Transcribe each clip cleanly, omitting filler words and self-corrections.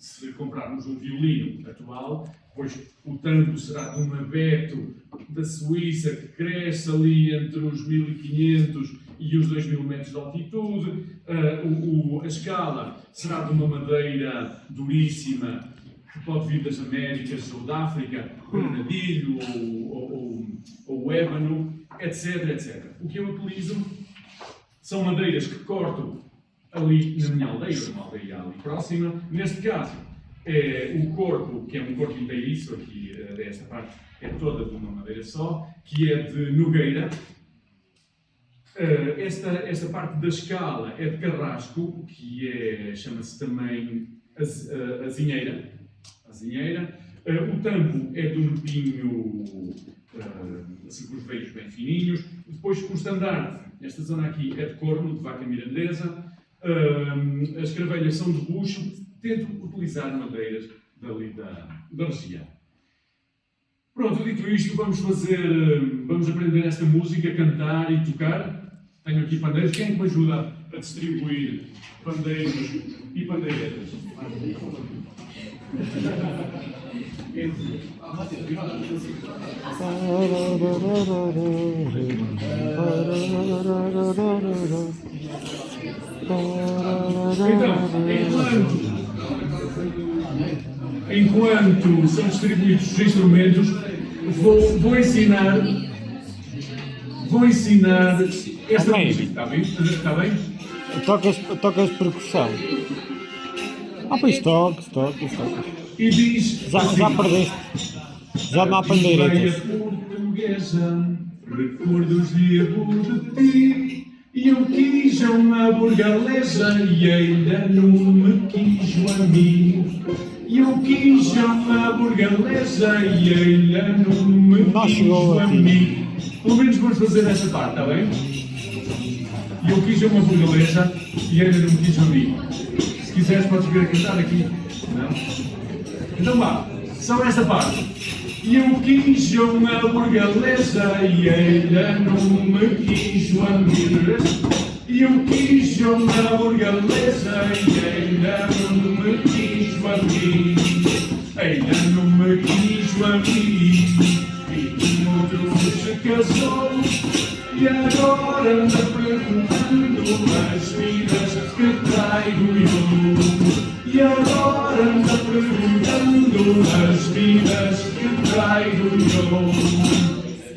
se comprarmos um violino atual, pois o tampo será de um abeto da Suíça que cresce ali entre os 1500 e os 2000 metros de altitude. A escala será de uma madeira duríssima que pode vir das Américas ou da África, granadilho ou ébano, etc, etc. O que eu utilizo são madeiras que corto ali na minha aldeia, uma aldeia ali próxima. Neste caso, é o corpo, que é um corpo inteiriço, aqui desta parte é toda de uma madeira só, que é de nogueira. Esta parte da escala é de carrasco, que chama-se também azinheira. O tampo é de um pinho, assim com os veios bem fininhos. Depois o estandarte, esta zona aqui é de corno, de vaca mirandesa. As cravelhas são de bucho. Tento utilizar madeiras dali da região. Pronto, dito isto, vamos aprender esta música, cantar e tocar. Tenho aqui pandeiros. Quem é que me ajuda a distribuir pandeiros e pandeiretas? Então, enquanto são distribuídos os instrumentos, vou ensinar esta música, está bem? Está bem? Tocas percussão. Pois tocas. E diz Já perdeste. Já não há pandeiretas. Portuguesa, recordos de abuso de ti. E eu quis uma burgalesa e ainda não me quis a mim. E eu quis uma burgalesa e ainda não me quis a mim. Pelo menos vamos fazer essa parte, está bem? E eu quis uma burgalesa e ainda não me quis a mim. Se quiseres podes vir a cantar aqui. Não? Então vá, só esta parte. E eu quis uma burgalesa e ainda não me quis a mim. E eu quis uma burgalesa e ainda não me quis a mim. Ainda não me quis a mim. E um outro se casou e agora anda perguntando as vidas que traigo eu. E agora anda perguntando as vidas que traigo eu.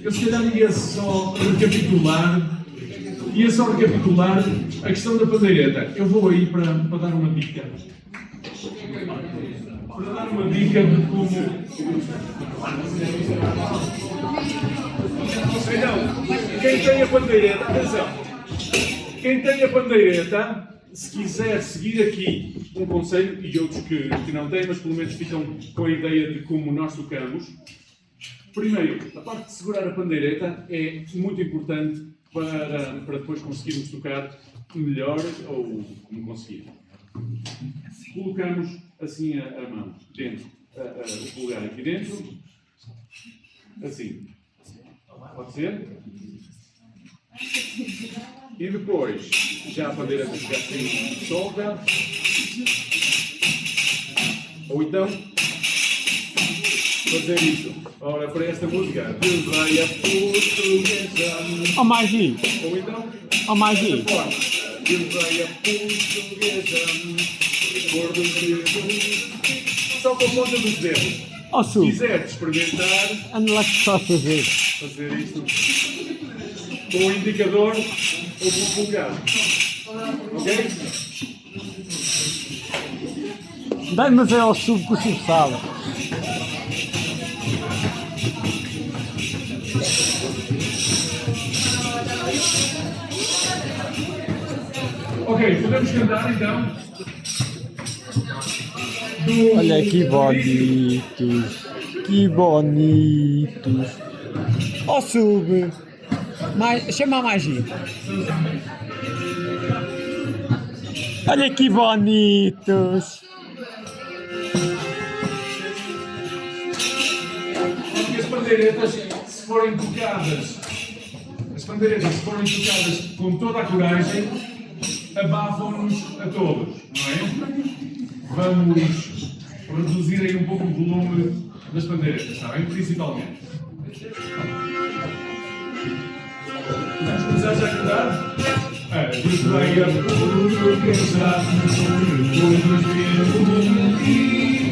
Eu se calhar ia só recapitular a questão da pandeireta. Eu vou aí para dar uma dica. Para dar uma dica de como... Então, quem tem a pandeireta, atenção, quem tem a pandeireta, se quiser seguir aqui um conselho, e outros que não têm, mas pelo menos ficam com a ideia de como nós tocamos. Primeiro, a parte de segurar a pandeireta é muito importante para depois conseguirmos tocar melhor ou como conseguir. Colocamos assim a mão dentro, o polegar aqui dentro, assim. Pode ser? E depois, já a pandeira fica assim solta. Ou então, fazer isto. Ora, para esta música, Deus vai a portuguesa. Magi. Ou então, Magi. Deus vai a portuguesa. Cor dos dedos. Só com a ponta dos dedos. Se quiser experimentar, anda lá que só fazer isto com o indicador ou com o polegar. Ok? Dá-me ver ao sub que o sub sabe. Ok, podemos cantar então? Olha que bonitos. Que bonitos. Sub. Chama a Magi. Olha que bonitos. As pandeiretas, se forem tocadas, com toda a coragem, abafam-nos a todos, não é? Vamos Vou reduzir aí um pouco o volume das bandeiras, está bem? Principalmente. Vamos começar já a cantar? Desveia por que está todos vivos aqui.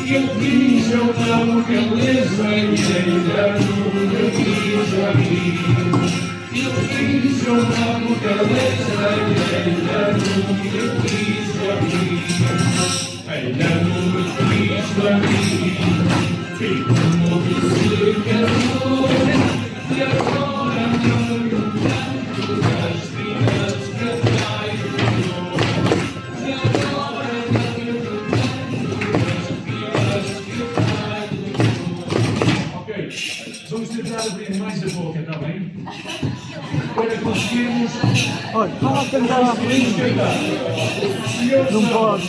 Eu quis uma beleza e ainda nunca quis abrir. Eu quis uma beleza e ainda nunca quis abrir. Ainda nunca quis abrir. Fico muito secador e agora não canto das vidas que vai e agora não canto das vidas que vai. Ok, vamos tentar abrir mais a boca, está bem? Para conseguirmos. Olha, fala a cantar à frente. Não pode,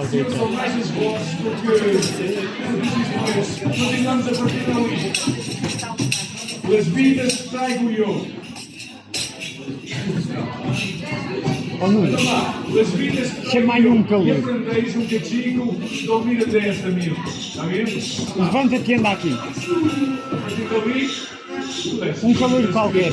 Se eu sou mais as vozes porque continuamos a partir dali. As vidas que traigo eu. Oh, Nuno, Então lá, as vidas que traigo chama aí um eu. calor. E aprendeis um cachico de ouvir até esta mil. Está bem? levanta-te e anda aqui. A partir dali. Um calor qualquer.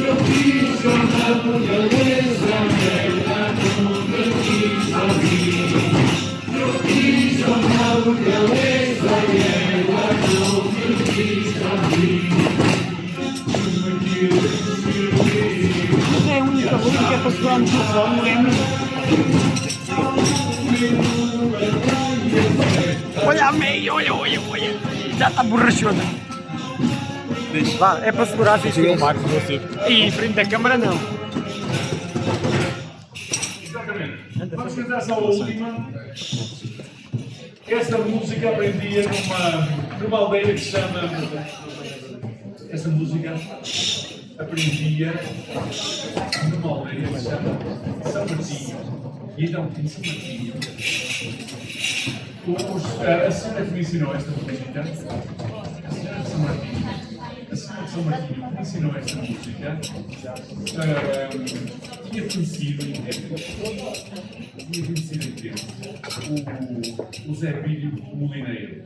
Eu quis andar por beleza, nunca quis ouvir. Eu quis andar por beleza, nunca quis ouvir. É a única luz que é para segurar no telefone, não é mesmo? Olha a meia, olha. Já está borrachona. Vá, é para segurar se filmar com você. E em frente da câmara não. Exatamente. Vamos cantar só a última. Esta música aprendia numa aldeia que se chama. Esta música aprendia numa aldeia que se chama São Martinho. E então, em São Martinho, a senhora que me ensinou esta música, a senhora de São Martinho, que me ensinou esta música, tinha conhecido em tempo o Zé Bílio Molineiro.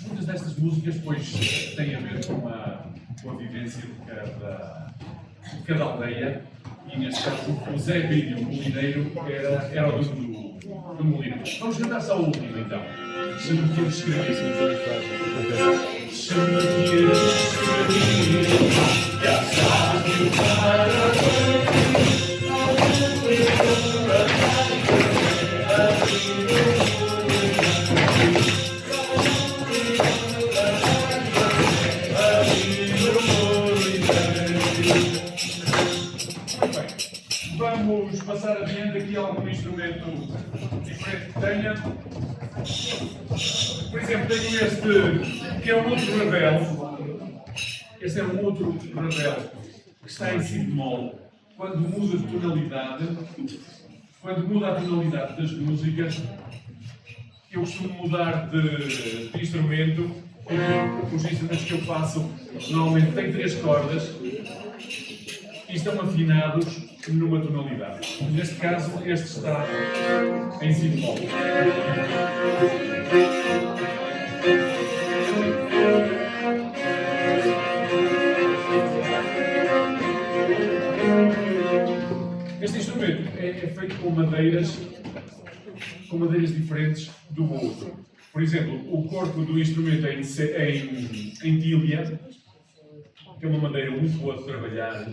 Muitas destas músicas, pois, têm a ver com a vivência de cada aldeia, e neste caso o Zé Bílio Molineiro era o dono do molino. Vamos cantar só o último então. Chama-me que eu escrevi. Chama-me que eu escrevi. Já sabe o parabéns. Vamos passar adiante aqui algum instrumento diferente que tenha. Por exemplo, tenho este, que é um outro ravel. Este é um outro ravel que está em si bemol. Quando muda de tonalidade, quando muda a tonalidade das músicas, eu costumo mudar de instrumento. Os instrumentos que eu faço normalmente têm 3 cordas e estão afinados numa tonalidade. Neste caso, este está em si bemol. Este instrumento é feito com madeiras diferentes do outro. Por exemplo, o corpo do instrumento é em tília, que é uma madeira muito boa de trabalhar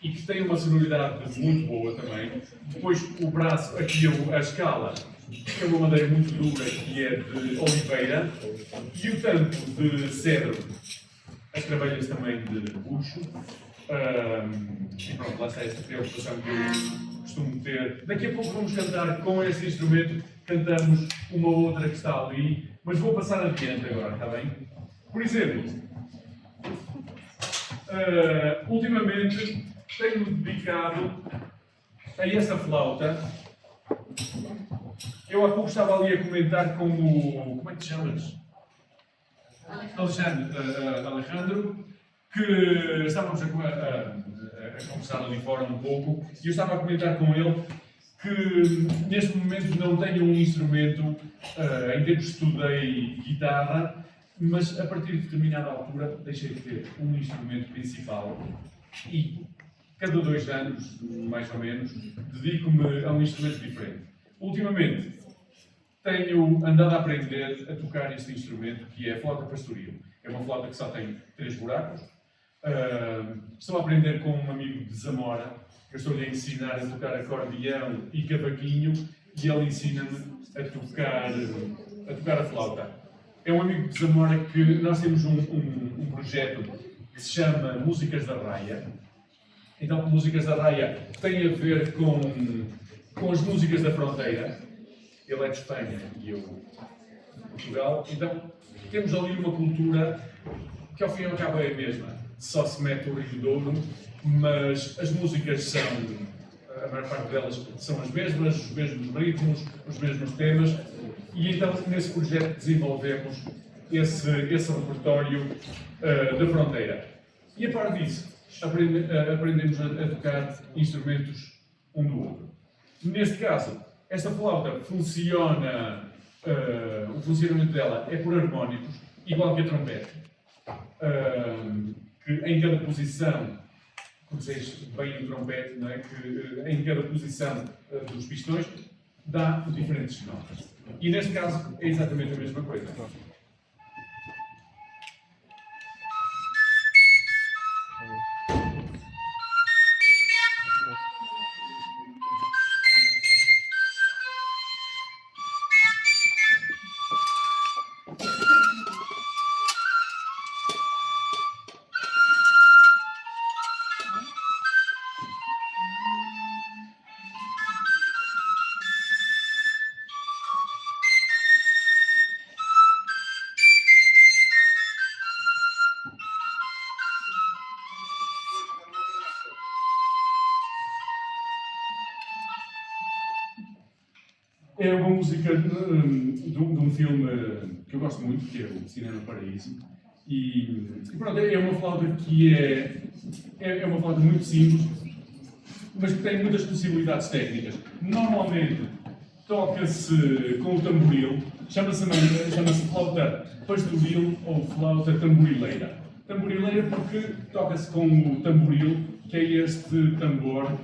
e que tem uma sonoridade muito boa também. Depois o braço, aqui a escala, que é uma madeira muito dura, que é de oliveira, e o tampo de cedro, as trabalhas também de bucho. E pronto, lá está esta preocupação que eu costumo ter. Daqui a pouco vamos cantar com esse instrumento, cantamos uma outra que está ali, mas vou passar adiante agora, está bem? Por exemplo, ultimamente tenho-me dedicado a essa flauta. Eu há pouco estava ali a comentar com o... Como é que te chamas? Alexandre, que estávamos a a conversar ali fora um pouco e eu estava a comentar com ele que neste momento não tenho um instrumento, em tempos estudei guitarra, mas a partir de determinada altura deixei de ter um instrumento principal e cada 2 anos, mais ou menos, dedico-me a um instrumento diferente. Ultimamente tenho andado a aprender a tocar este instrumento que é a flauta pastoril. É uma flauta que só tem 3 buracos. Estou a aprender com um amigo de Zamora. Eu estou-lhe a ensinar a tocar acordeão e cavaquinho e ele ensina-me a tocar a flauta. É um amigo de Zamora que nós temos um projeto que se chama Músicas da Raia. Então, Músicas da Raia tem a ver com as músicas da fronteira. Ele é de Espanha e eu de Portugal. Então, temos ali uma cultura que ao fim e ao cabo é a mesma. Só se mete o Rio Douro, mas as músicas são, a maior parte delas são as mesmas, os mesmos ritmos, os mesmos temas. E então, nesse projeto, desenvolvemos esse repertório da fronteira. E a par disso, aprendemos a tocar instrumentos um do outro. Neste caso, esta flauta funciona, o funcionamento dela é por harmónicos, igual que a trompete, que em cada posição, conheceis bem o trompete, não é? Que em cada posição dos pistões dá diferentes notas. E neste caso é exatamente a mesma coisa. É uma música de um filme que eu gosto muito, que é o Cinema Paraíso. E pronto, é uma flauta que é uma flauta muito simples, mas que tem muitas possibilidades técnicas. Normalmente toca-se com o tamboril, chama-se flauta pastoril ou flauta tamborileira. Tamborileira porque toca-se com o tamboril, que é este tambor.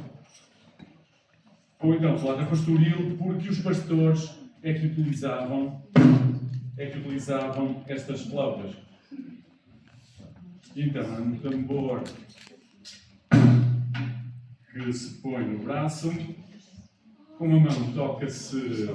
Ou então, flauta pastoril, porque os pastores é que utilizavam estas flautas. Então, é um tambor que se põe no braço, com a mão toca-se.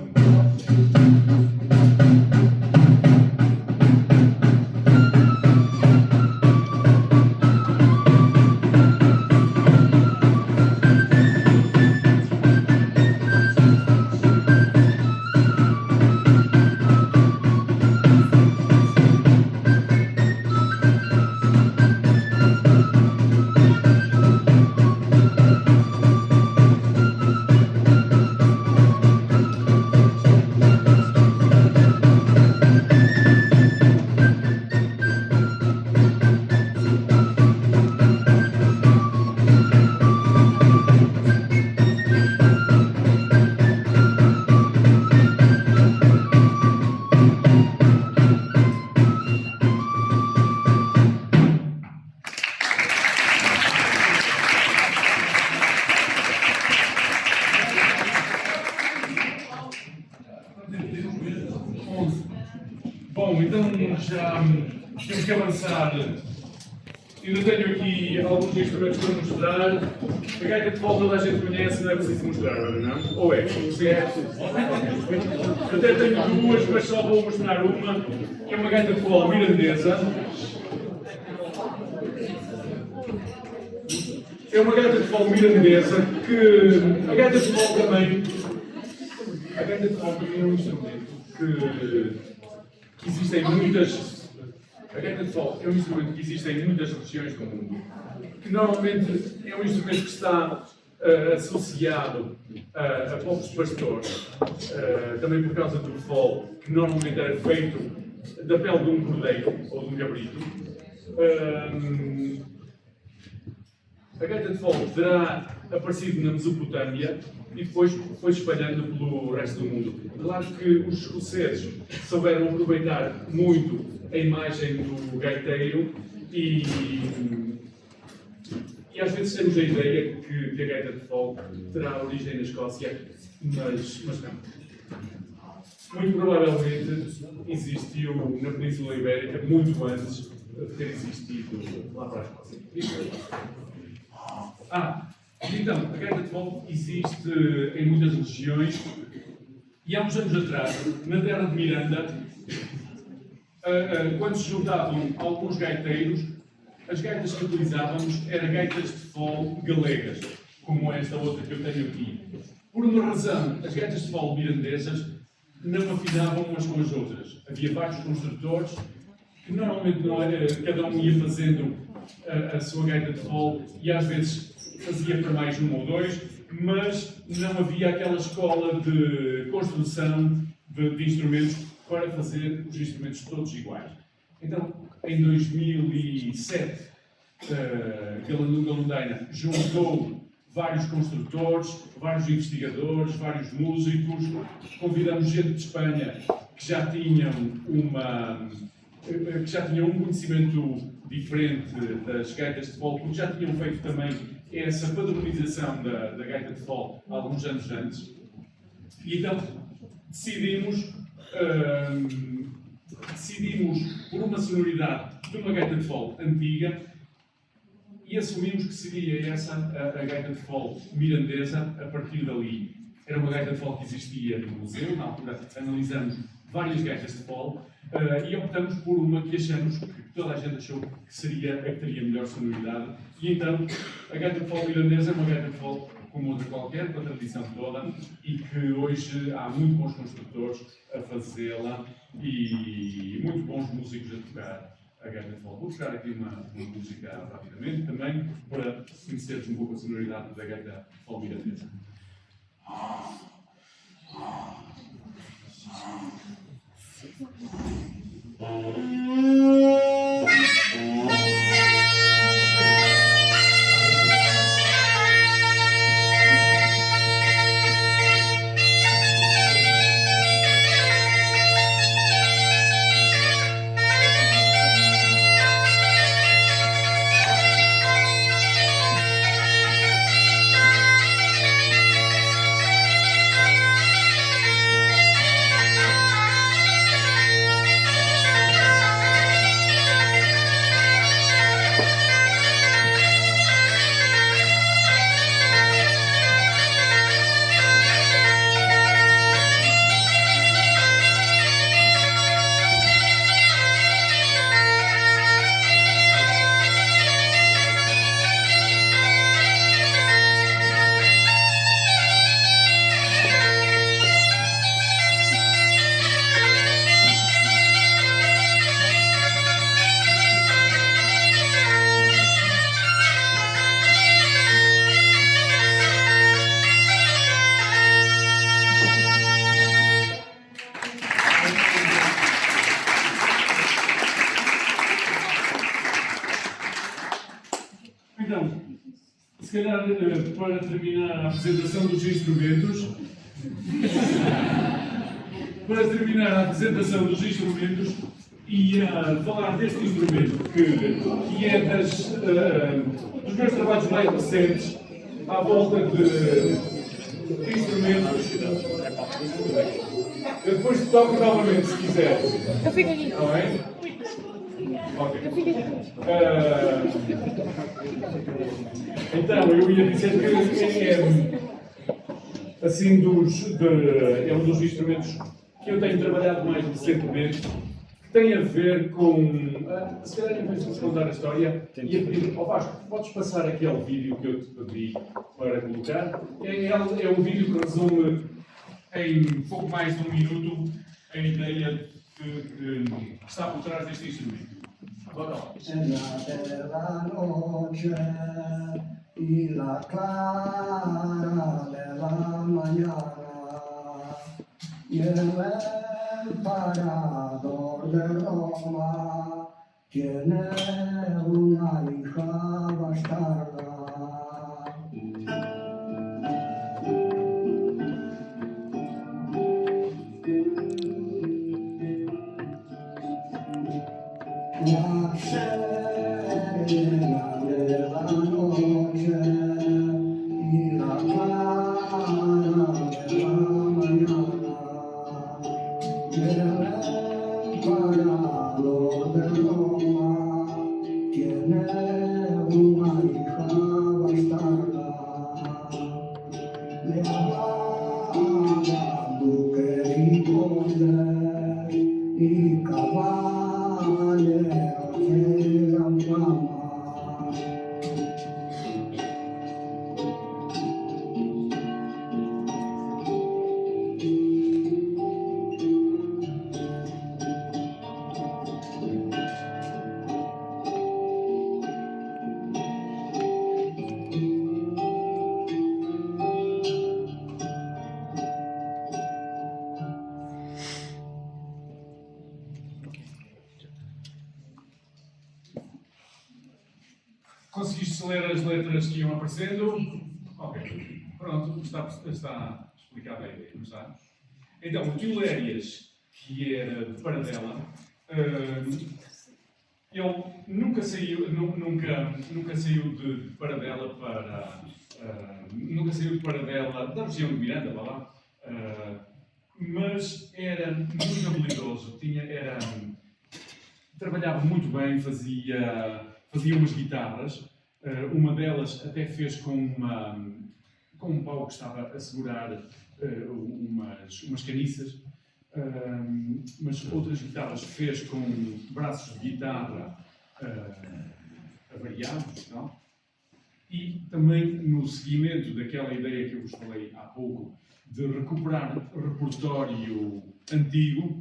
Bom, então já temos que avançar. Ainda tenho aqui alguns instrumentos para mostrar. A gaita de volta toda a gente conhece, não é preciso mostrar, não? Ou é? Até tenho duas, mas só vou mostrar uma. É uma gaita de volta mirandesa. É uma gaita de volta mirandesa que. A gaita de volta também. A gaita de volta também é um instrumento que existem muitas. A gaita de folk é um instrumento que existe em muitas regiões do mundo, que normalmente é um instrumento que está associado a povos pastores, também por causa do folk, que normalmente era feito da pele de um cordeiro ou de um cabrito. A gaita de fogo terá aparecido na Mesopotâmia e depois foi espalhando pelo resto do mundo. Claro que os escoceses souberam aproveitar muito a imagem do gaiteiro e às vezes temos a ideia que a gaita de fogo terá origem na Escócia, mas não. Muito provavelmente existiu na Península Ibérica muito antes de ter existido lá para a Escócia. Então, a gaita de fogo existe em muitas regiões e há uns anos atrás, na terra de Miranda, quando se juntavam alguns gaiteiros, as gaitas que utilizávamos eram gaitas de fogo galegas, como esta outra que eu tenho aqui. Por uma razão, as gaitas de fogo mirandesas não afinavam umas com as outras. Havia vários construtores que normalmente cada um ia fazendo a sua gaita de fogo e às vezes fazia para mais um ou dois, mas não havia aquela escola de construção de instrumentos para fazer os instrumentos todos iguais. Então, em 2007, Galandu Galandaina juntou vários construtores, vários investigadores, vários músicos, convidamos gente de Espanha que já tinham um conhecimento diferente das gaitas de fogo, porque já tinham feito também essa padronização da gaita de fogo há alguns anos antes. E então decidimos por uma sonoridade de uma gaita de fogo antiga e assumimos que seria essa a gaita de fogo mirandesa a partir dali. Era uma gaita de fogo que existia no museu, na altura analisamos várias gaitas de fogo e optamos por uma que achamos que toda a gente achou que seria a que teria melhor sonoridade. E então a gaita de fogo mirandesa é uma gaita de fogo como outra qualquer, com a tradição toda, e que hoje há muito bons construtores a fazê-la e muito bons músicos a tocar a gaita de fogo. Vou buscar aqui uma música rapidamente, também para conhecermos um pouco a sonoridade da gaita de fogo mirandesa. Então, se calhar para terminar a apresentação dos instrumentos, ia falar deste instrumento que é dos meus trabalhos mais recentes à volta de instrumentos. Eu depois toco novamente se quiser. Eu fico aqui. Está bem? Ok. Eu fico aqui. Então, eu ia dizer que assim, é um dos instrumentos que eu tenho trabalhado mais recentemente, que tem a ver com. Se calhar, em vez de contar a história, ia pedir ao Vasco, podes passar aquele vídeo que eu te pedi para colocar? É um vídeo que resume em pouco mais de um minuto a ideia que está por trás deste instrumento. Bora lá. En la noche y la clara de la mañana, y en el parador de Roma tiene una hija bastarda. e cavalheiro de Rama. Conseguiste ler as letras que iam aparecendo? Ok. Pronto, está explicada a ideia, não está? Então, o tio Lérias, que era de Paradela, ele nunca saiu de Paradela para... nunca saiu de Paradela, da região de Miranda, vá lá, mas era muito habilidoso, trabalhava muito bem, fazia umas guitarras, uma delas até fez com um pau que estava a segurar umas caniças, mas outras guitarras fez com braços de guitarra avariados, não? E também no seguimento daquela ideia que eu vos falei há pouco, de recuperar repertório antigo,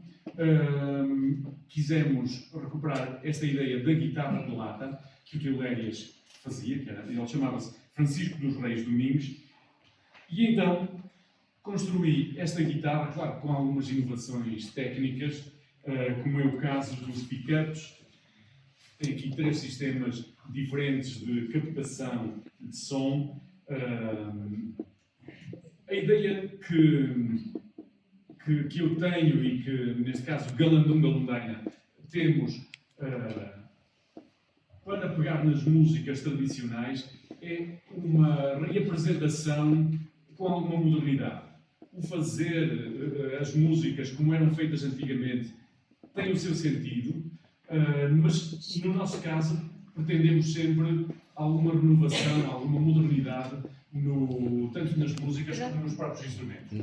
quisemos recuperar esta ideia da guitarra de lata que o tio Lérias fazia, ele chamava-se Francisco dos Reis Domingos, e então construí esta guitarra, claro, com algumas inovações técnicas, como é o caso dos pickups. Tem aqui 3 sistemas diferentes de captação de som. A ideia que eu tenho e que, neste caso, Galandunga Lundaina, temos para pegar nas músicas tradicionais é uma reapresentação com alguma modernidade. O fazer as músicas como eram feitas antigamente tem o seu sentido, mas, no nosso caso, pretendemos sempre alguma renovação, alguma modernidade, tanto nas músicas como nos próprios instrumentos.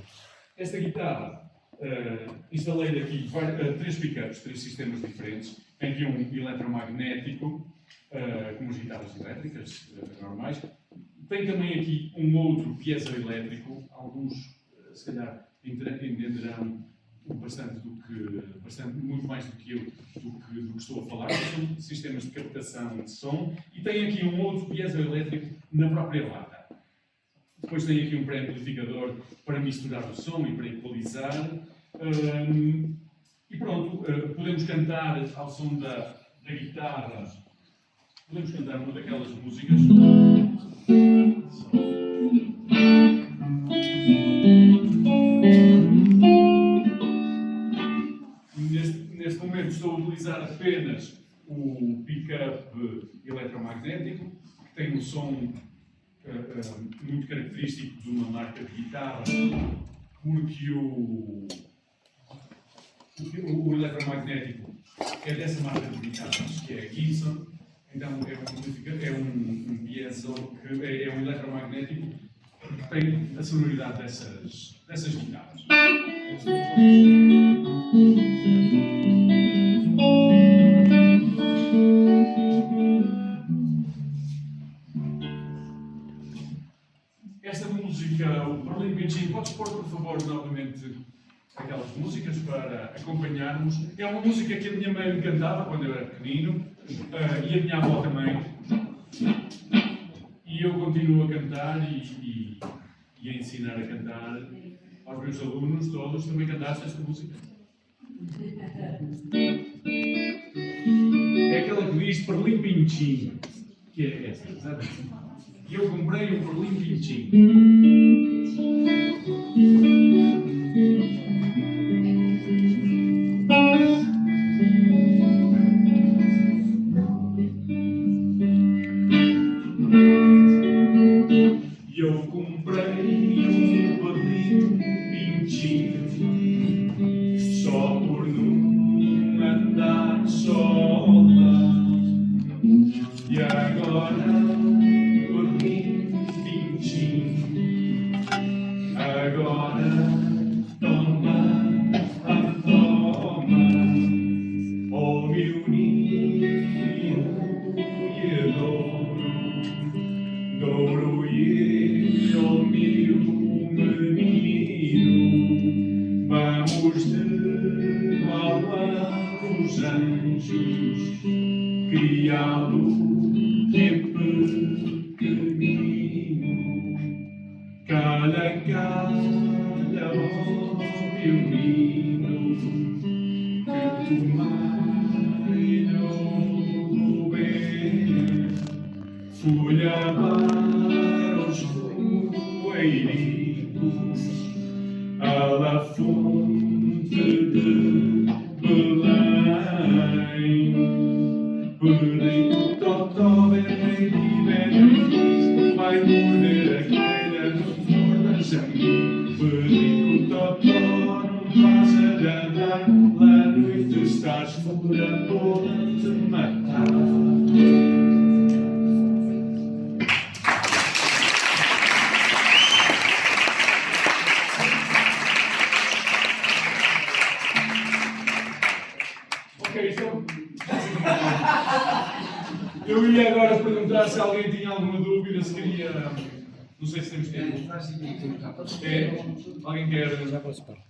Esta guitarra, instalei aqui 3 pickups, 3 sistemas diferentes. Tem aqui um eletromagnético, como as guitarras elétricas normais. Tem também aqui um outro piezoelétrico. Alguns, se calhar, entenderão muito mais do que eu, do que estou a falar. São sistemas de captação de som. E tem aqui um outro piezoelétrico na própria lata. Depois tem aqui um pré-amplificador para misturar o som e para equalizar. E pronto, podemos cantar ao som da guitarra. Podemos cantar uma daquelas músicas. Neste momento estou a utilizar apenas o pick-up eletromagnético, que tem um som muito característico de uma marca de guitarra, porque o eletromagnético é dessa marca de guitarras, que é a Gibson. Então é um piezo, é um eletromagnético que tem a sonoridade dessas guitarras. Esta música, o Berlim Beijing, podes pôr, por favor, novamente aquelas músicas para acompanharmos. É uma música que a minha mãe me cantava quando eu era pequenino, e a minha avó também. E eu continuo a cantar e a ensinar a cantar aos meus alunos todos. Também cantaste esta música? É aquela que diz Berlim Beijing, que é esta, sabe? E eu comprei um Berlim Beijing. Eu comprei um Berlim Beijing só por não andar sola. E agora agora toma, toma. Cala, cala, ó violino, que tu mai não ver. Fui lavar os poeiritos à la fonte de Belém. Perdido totó, vermelho, velho, vai morder a queira no forno sangue. Perdido totó, não vas a andar, lá à noite estás fora, pode te matar. Ok, então. Eu ia agora perguntar se alguém tinha alguma dúvida, se queria. Não sei se temos tempo. É? Alguém quer. Já posso parar.